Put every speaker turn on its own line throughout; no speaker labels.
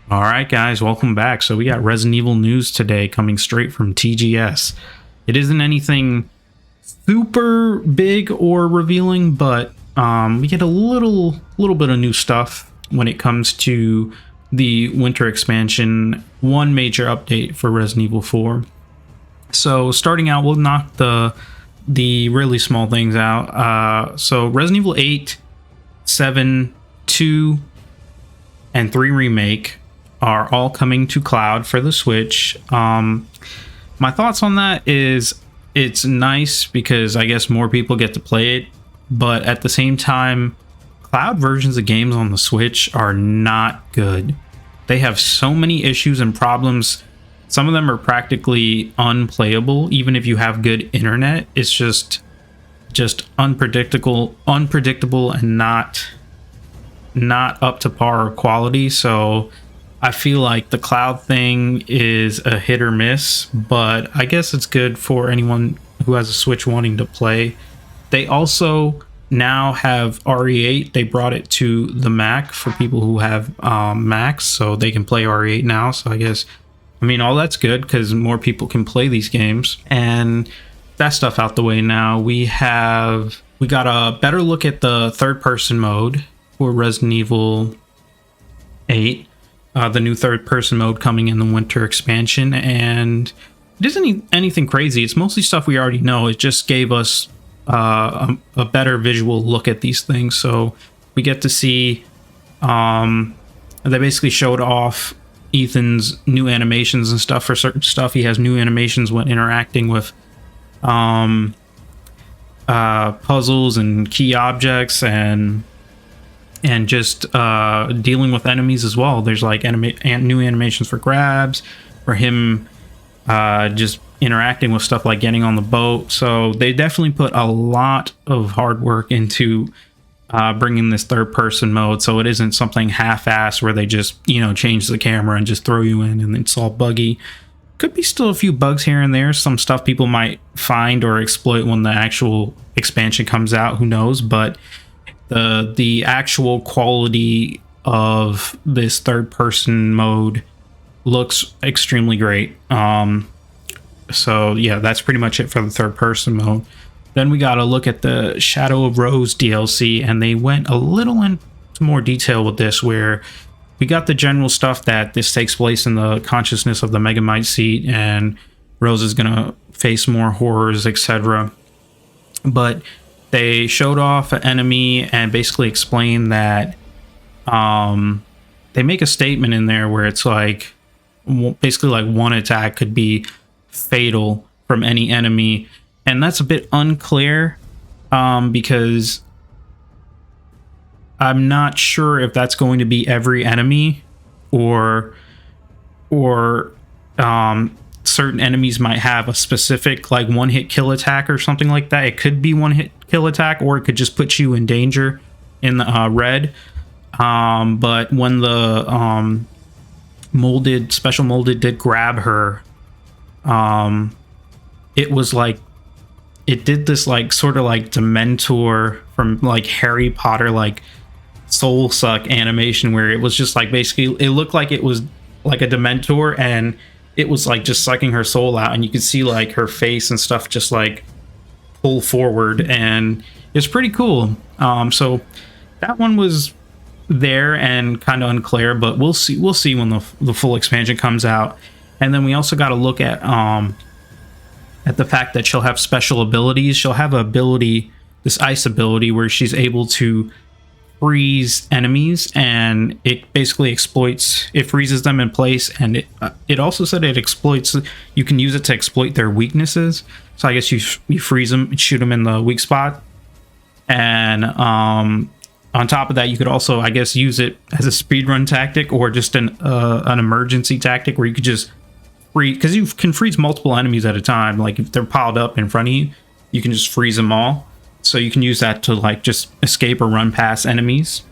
All right, guys, welcome back. So we got Resident Evil news today coming straight from TGS. It isn't anything super big or revealing, but we get a little bit of new stuff when it comes to the winter expansion. One major update for Resident Evil 4. So starting out, we'll knock the really small things out. So Resident Evil 8, 7, 2, and 3 remake are all coming to cloud for the Switch. My thoughts on that is it's nice because I guess more people get to play it, but at the same time, cloud versions of games on the Switch are not good. They have so many issues and problems. Some of them are practically unplayable, even if you have good internet. It's just unpredictable, and not up to par or quality. So I feel like the cloud thing is a hit or miss, but I guess it's good for anyone who has a Switch wanting to play. They also now have RE8. They brought it to the Mac for people who have Macs, so they can play RE8 now. So I guess, all that's good because more people can play these games. And that stuff out the way now, we got a better look at the third-person mode for Resident Evil 8. The new third-person mode coming in the winter expansion, and it isn't anything crazy. It's mostly stuff we already know. It just gave us a better visual look at these things. So we get to see, they basically showed off Ethan's new animations and stuff for certain stuff. He has new animations when interacting with puzzles and key objects and just dealing with enemies as well. There's like new animations for grabs, for him just interacting with stuff like getting on the boat. So they definitely put a lot of hard work into bringing this third-person mode, so it isn't something half-assed where they just change the camera and just throw you in and it's all buggy. Could be still a few bugs here and there, some stuff people might find or exploit when the actual expansion comes out, who knows, but the actual quality of this third-person mode looks extremely great. So yeah, that's pretty much it for the third-person mode. Then we got to look at the Shadow of Rose DLC, and they went a little into more detail with this, where we got the general stuff that this takes place in the consciousness of the Megamite seat, and Rose is gonna face more horrors, etc. But they showed off an enemy and basically explained that they make a statement in there where it's like basically like one attack could be fatal from any enemy, and that's a bit unclear because I'm not sure if that's going to be every enemy or certain enemies might have a specific like one-hit kill attack or something like that. It could be one-hit kill attack, or it could just put you in danger in the red. But when the special molded did grab her, it was like it did this like sort of like Dementor from like Harry Potter, like soul suck animation, where it was just like basically it looked like it was like a Dementor, and it was like just sucking her soul out, and you could see like her face and stuff just like pull forward, and it's pretty cool. So that one was there and kind of unclear, but we'll see when the full expansion comes out. And then we also got to look at the fact that she'll have special abilities. She'll have this ice ability where she's able to freeze enemies, and it basically freezes them in place, and it also said you can use it to exploit their weaknesses. So I guess you freeze them and shoot them in the weak spot, and on top of that, you could also, I guess, use it as a speedrun tactic or just an emergency tactic where you could just because you can freeze multiple enemies at a time. Like if they're piled up in front of you, you can just freeze them all. So you can use that to like just escape or run past enemies.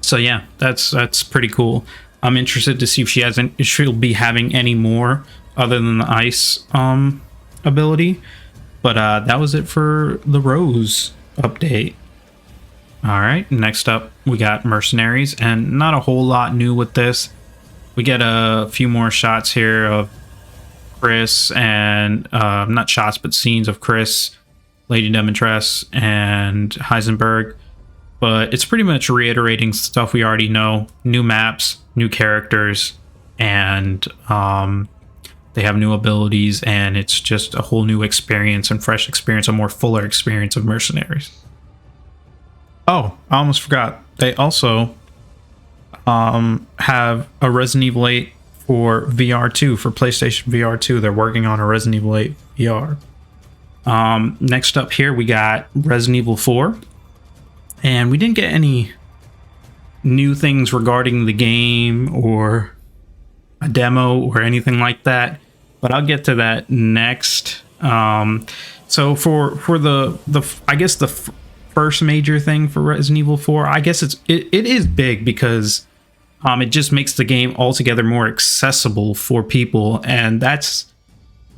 So yeah, that's pretty cool. I'm interested to see if she'll be having any more other than the ice ability. But that was it for the Rose update. All right, next up we got mercenaries, and not a whole lot new with this. We get a few more shots here of Chris and not shots, but scenes of Chris, Lady Demetress, and Heisenberg. But it's pretty much reiterating stuff we already know: new maps, new characters, and they have new abilities, and it's just a whole new experience and fresh experience, a more fuller experience of Mercenaries. Oh, I almost forgot. They also have a Resident Evil 8 for VR 2, for PlayStation VR 2. They're working on a Resident Evil 8 VR. Next up here, we got Resident Evil 4. And we didn't get any new things regarding the game or a demo or anything like that, but I'll get to that next. So for the I guess the first major thing for Resident Evil 4, I guess it is big because it just makes the game altogether more accessible for people, and that's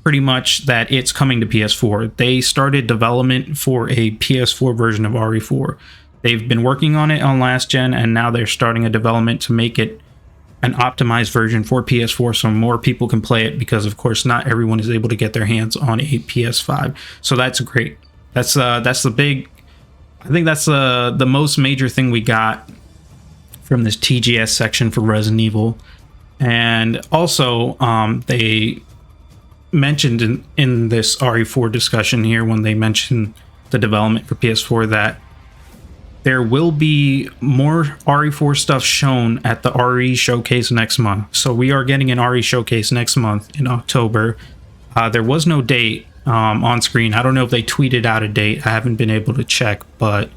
pretty much that it's coming to PS4. They started development for a PS4 version of RE4. They've been working on it on last gen, and now they're starting a development to make it an optimized version for PS4 so more people can play it, because of course not everyone is able to get their hands on a PS5. So that's great. That's the big, I think that's the most major thing we got from this TGS section for Resident Evil. And also they mentioned in this RE4 discussion here, when they mentioned the development for PS4, that there will be more RE4 stuff shown at the RE showcase next month. So we are getting an RE showcase next month in October. There was no date on screen. I don't know if they tweeted out a date. I haven't been able to check, but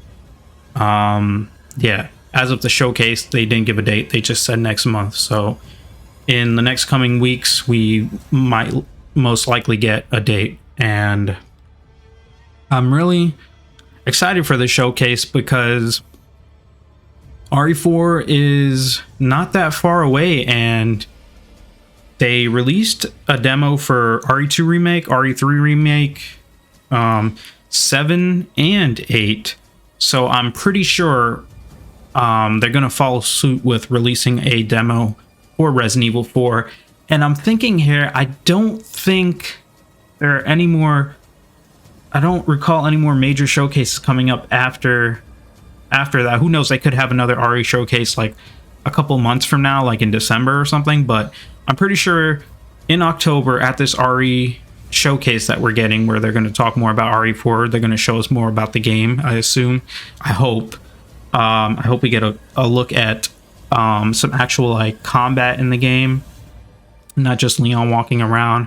yeah, as of the showcase, they didn't give a date. They just said next month. So in the next coming weeks, we might most likely get a date. And I'm really excited for the showcase because RE4 is not that far away, and they released a demo for RE2 remake, RE3 remake, 7 and 8. So I'm pretty sure they're going to follow suit with releasing a demo for Resident Evil 4. And I'm thinking here, I don't think there are any more, I don't recall any more major showcases coming up after that. Who knows, they could have another RE showcase like a couple months from now, like in December or something. But I'm pretty sure in October at this RE showcase that we're getting, where they're going to talk more about RE4, they're going to show us more about the game, I assume. I hope we get a look at some actual like combat in the game, not just Leon walking around.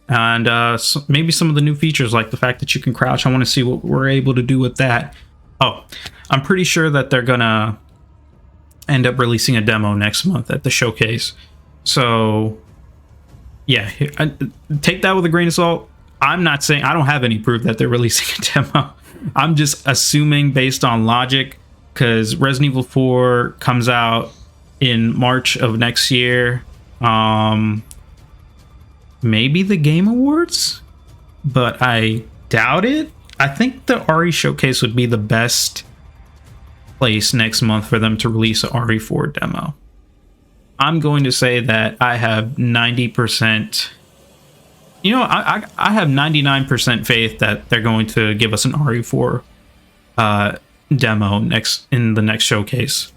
And maybe some of the new features, like the fact that you can crouch. I want to see what we're able to do with that. Oh, I'm pretty sure that they're going to end up releasing a demo next month at the showcase. So, yeah, take that with a grain of salt. I'm not saying, I don't have any proof that they're releasing a demo. I'm just assuming based on logic, because Resident Evil 4 comes out in March of next year. Maybe the Game Awards, but I doubt it. I think the RE showcase would be the best place next month for them to release a RE4 demo. I'm going to say that I have 90%. You know, I have 99% faith that they're going to give us an RE4 demo in the next showcase.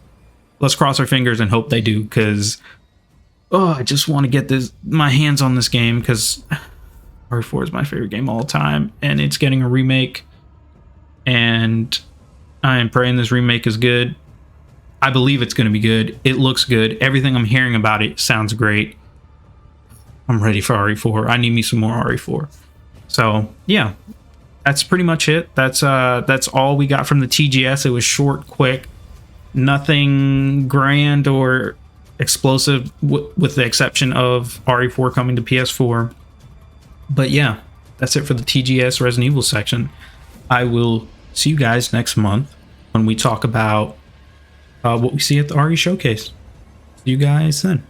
Let's cross our fingers and hope they do, because I just want to get my hands on this game, because RE4 is my favorite game of all time, and it's getting a remake, and I am praying this remake is good. I believe it's going to be good. It looks good. Everything I'm hearing about it sounds great. I'm ready for RE4. I need me some more RE4. So yeah, that's pretty much it. That's all we got from the TGS. It was short, quick, nothing grand or explosive, with the exception of RE4 coming to PS4. But yeah, that's it for the TGS Resident Evil section. I will see you guys next month when we talk about what we see at the RE showcase. See you guys then.